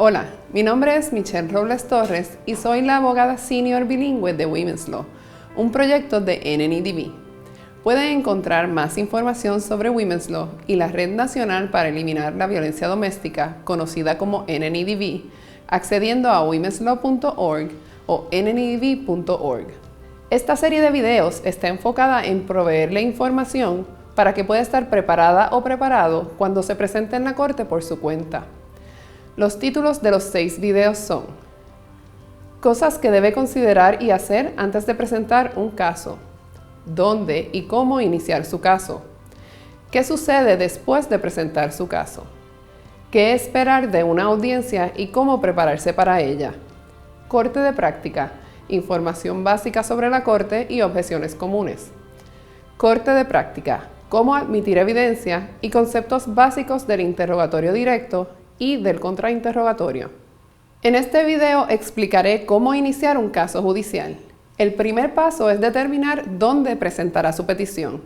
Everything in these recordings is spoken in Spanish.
Hola, mi nombre es Michelle Robles Torres y soy la abogada senior bilingüe de Women's Law, un proyecto de NNEDB. Pueden encontrar más información sobre Women's Law y la Red Nacional para Eliminar la Violencia Doméstica, conocida como NNEDB, accediendo a womenslaw.org o nnedb.org. Esta serie de videos está enfocada en proveerle información para que pueda estar preparada o preparado cuando se presente en la corte por su cuenta. Los títulos de los 6 videos son: cosas que debe considerar y hacer antes de presentar un caso, dónde y cómo iniciar su caso, qué sucede después de presentar su caso, qué esperar de una audiencia y cómo prepararse para ella, corte de práctica, información básica sobre la corte y objeciones comunes, corte de práctica, cómo admitir evidencia y conceptos básicos del interrogatorio directo y del contrainterrogatorio. En este video explicaré cómo iniciar un caso judicial. El primer paso es determinar dónde presentará su petición.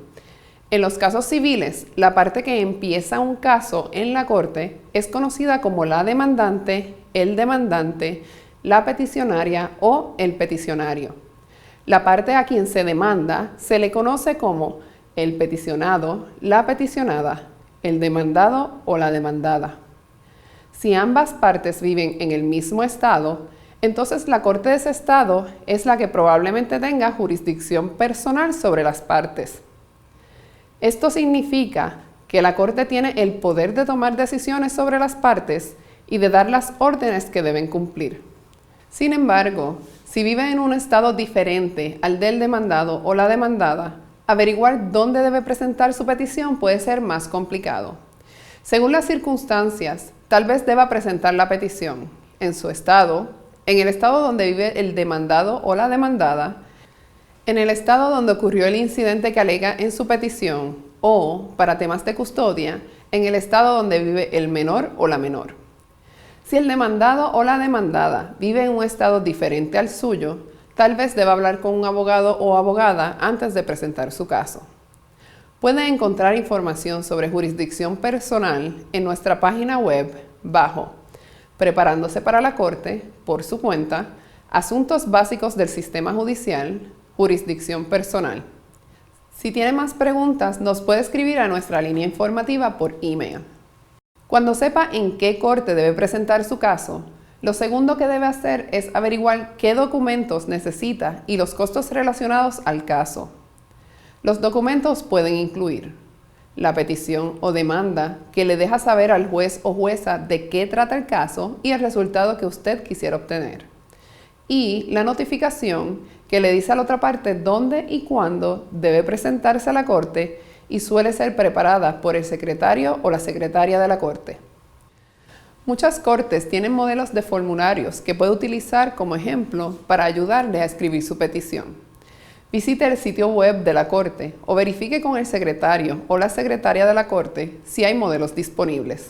En los casos civiles, la parte que empieza un caso en la corte es conocida como la demandante, el demandante, la peticionaria o el peticionario. La parte a quien se demanda se le conoce como el peticionado, la peticionada, el demandado o la demandada. Si ambas partes viven en el mismo estado, entonces la corte de ese estado es la que probablemente tenga jurisdicción personal sobre las partes. Esto significa que la corte tiene el poder de tomar decisiones sobre las partes y de dar las órdenes que deben cumplir. Sin embargo, si vive en un estado diferente al del demandado o la demandada, averiguar dónde debe presentar su petición puede ser más complicado. Según las circunstancias, tal vez deba presentar la petición en su estado, en el estado donde vive el demandado o la demandada, en el estado donde ocurrió el incidente que alega en su petición o, para temas de custodia, en el estado donde vive el menor o la menor. Si el demandado o la demandada vive en un estado diferente al suyo, tal vez deba hablar con un abogado o abogada antes de presentar su caso. Pueden encontrar información sobre jurisdicción personal en nuestra página web bajo Preparándose para la Corte, por su cuenta, Asuntos básicos del sistema judicial, Jurisdicción personal. Si tiene más preguntas, nos puede escribir a nuestra línea informativa por email. Cuando sepa en qué corte debe presentar su caso, lo segundo que debe hacer es averiguar qué documentos necesita y los costos relacionados al caso. Los documentos pueden incluir la petición o demanda que le deja saber al juez o jueza de qué trata el caso y el resultado que usted quisiera obtener, y la notificación que le dice a la otra parte dónde y cuándo debe presentarse a la corte y suele ser preparada por el secretario o la secretaria de la corte. Muchas cortes tienen modelos de formularios que puede utilizar como ejemplo para ayudarle a escribir su petición. Visite el sitio web de la corte o verifique con el secretario o la secretaria de la corte si hay modelos disponibles.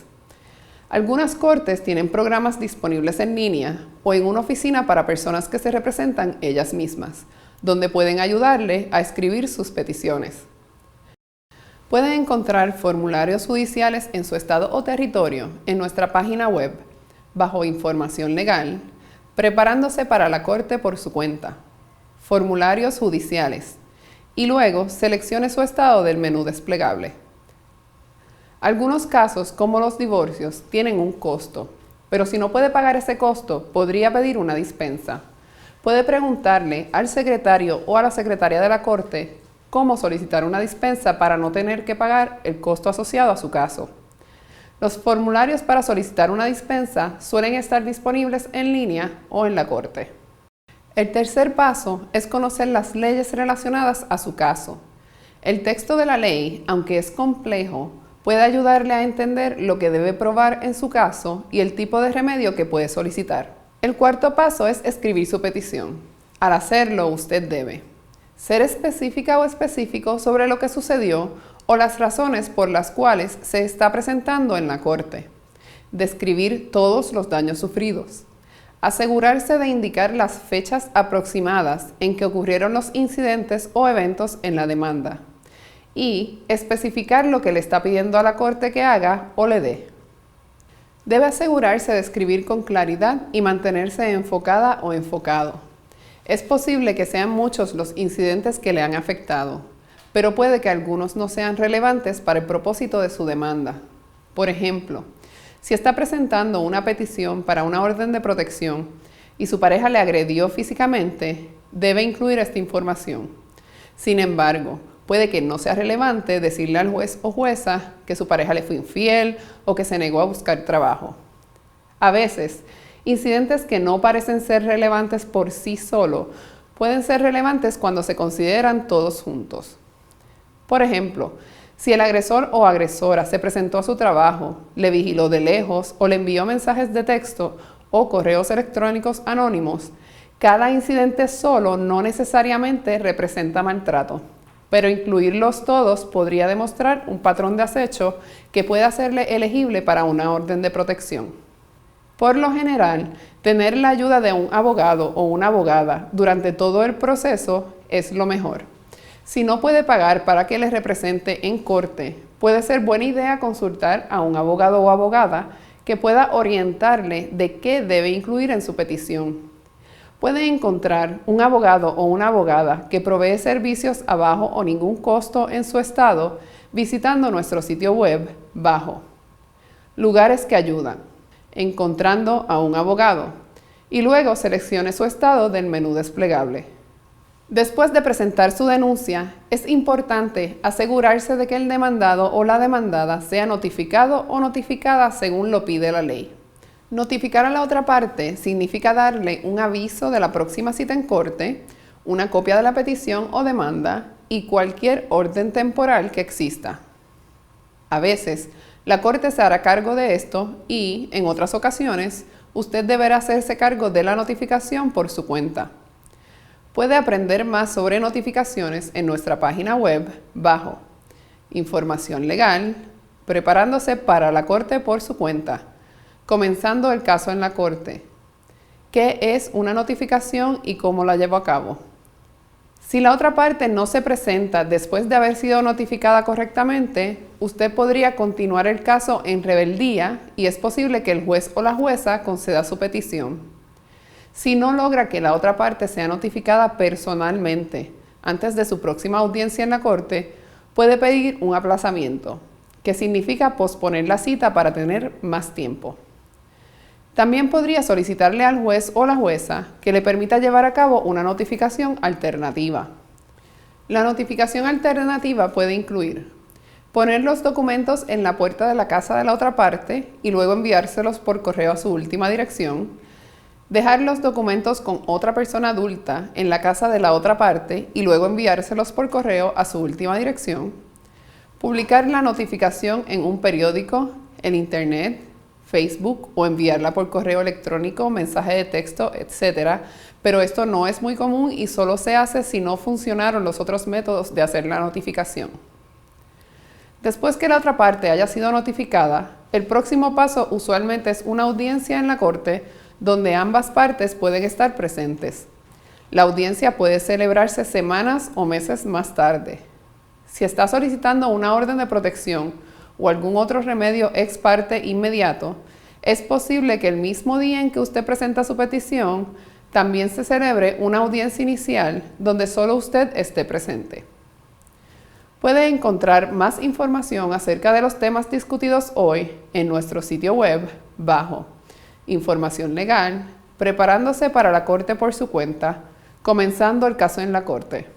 Algunas cortes tienen programas disponibles en línea o en una oficina para personas que se representan ellas mismas, donde pueden ayudarle a escribir sus peticiones. Pueden encontrar formularios judiciales en su estado o territorio en nuestra página web bajo Información Legal, Preparándose para la Corte por su cuenta, Formularios judiciales, y luego seleccione su estado del menú desplegable. Algunos casos, como los divorcios, tienen un costo, pero si no puede pagar ese costo, podría pedir una dispensa. Puede preguntarle al secretario o a la secretaria de la corte cómo solicitar una dispensa para no tener que pagar el costo asociado a su caso. Los formularios para solicitar una dispensa suelen estar disponibles en línea o en la corte. El tercer paso es conocer las leyes relacionadas a su caso. El texto de la ley, aunque es complejo, puede ayudarle a entender lo que debe probar en su caso y el tipo de remedio que puede solicitar. El cuarto paso es escribir su petición. Al hacerlo, usted debe ser específica o específico sobre lo que sucedió o las razones por las cuales se está presentando en la corte. Describir todos los daños sufridos. Asegurarse de indicar las fechas aproximadas en que ocurrieron los incidentes o eventos en la demanda. Y especificar lo que le está pidiendo a la corte que haga o le dé. Debe asegurarse de escribir con claridad y mantenerse enfocada o enfocado. Es posible que sean muchos los incidentes que le han afectado, pero puede que algunos no sean relevantes para el propósito de su demanda. Por ejemplo, si está presentando una petición para una orden de protección y su pareja le agredió físicamente, debe incluir esta información. Sin embargo, puede que no sea relevante decirle al juez o jueza que su pareja le fue infiel o que se negó a buscar trabajo. A veces, incidentes que no parecen ser relevantes por sí solo pueden ser relevantes cuando se consideran todos juntos. Por ejemplo, si el agresor o agresora se presentó a su trabajo, le vigiló de lejos o le envió mensajes de texto o correos electrónicos anónimos, cada incidente solo no necesariamente representa maltrato, pero incluirlos todos podría demostrar un patrón de acecho que puede hacerle elegible para una orden de protección. Por lo general, tener la ayuda de un abogado o una abogada durante todo el proceso es lo mejor. Si no puede pagar para que le represente en corte, puede ser buena idea consultar a un abogado o abogada que pueda orientarle de qué debe incluir en su petición. Puede encontrar un abogado o una abogada que provee servicios a bajo o ningún costo en su estado visitando nuestro sitio web bajo Lugares que ayudan, encontrando a un abogado, y luego seleccione su estado del menú desplegable. Después de presentar su denuncia, es importante asegurarse de que el demandado o la demandada sea notificado o notificada según lo pide la ley. Notificar a la otra parte significa darle un aviso de la próxima cita en corte, una copia de la petición o demanda y cualquier orden temporal que exista. A veces, la corte se hará cargo de esto y, en otras ocasiones, usted deberá hacerse cargo de la notificación por su cuenta. Puede aprender más sobre notificaciones en nuestra página web bajo Información legal, preparándose para la corte por su cuenta, comenzando el caso en la corte. ¿Qué es una notificación y cómo la llevo a cabo? Si la otra parte no se presenta después de haber sido notificada correctamente, usted podría continuar el caso en rebeldía y es posible que el juez o la jueza conceda su petición. Si no logra que la otra parte sea notificada personalmente antes de su próxima audiencia en la corte, puede pedir un aplazamiento, que significa posponer la cita para tener más tiempo. También podría solicitarle al juez o la jueza que le permita llevar a cabo una notificación alternativa. La notificación alternativa puede incluir poner los documentos en la puerta de la casa de la otra parte y luego enviárselos por correo a su última dirección, dejar los documentos con otra persona adulta en la casa de la otra parte y luego enviárselos por correo a su última dirección, publicar la notificación en un periódico, en internet, Facebook o enviarla por correo electrónico, mensaje de texto, etc. Pero esto no es muy común y solo se hace si no funcionaron los otros métodos de hacer la notificación. Después que la otra parte haya sido notificada, el próximo paso usualmente es una audiencia en la corte donde ambas partes pueden estar presentes. La audiencia puede celebrarse semanas o meses más tarde. Si está solicitando una orden de protección o algún otro remedio ex parte inmediato, es posible que el mismo día en que usted presenta su petición, también se celebre una audiencia inicial donde solo usted esté presente. Puede encontrar más información acerca de los temas discutidos hoy en nuestro sitio web bajo Información legal, preparándose para la corte por su cuenta, comenzando el caso en la corte.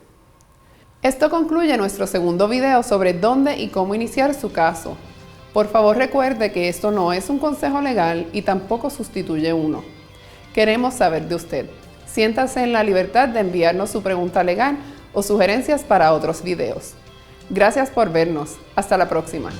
Esto concluye nuestro segundo video sobre dónde y cómo iniciar su caso. Por favor recuerde que esto no es un consejo legal y tampoco sustituye uno. Queremos saber de usted. Siéntase en la libertad de enviarnos su pregunta legal o sugerencias para otros videos. Gracias por vernos. Hasta la próxima.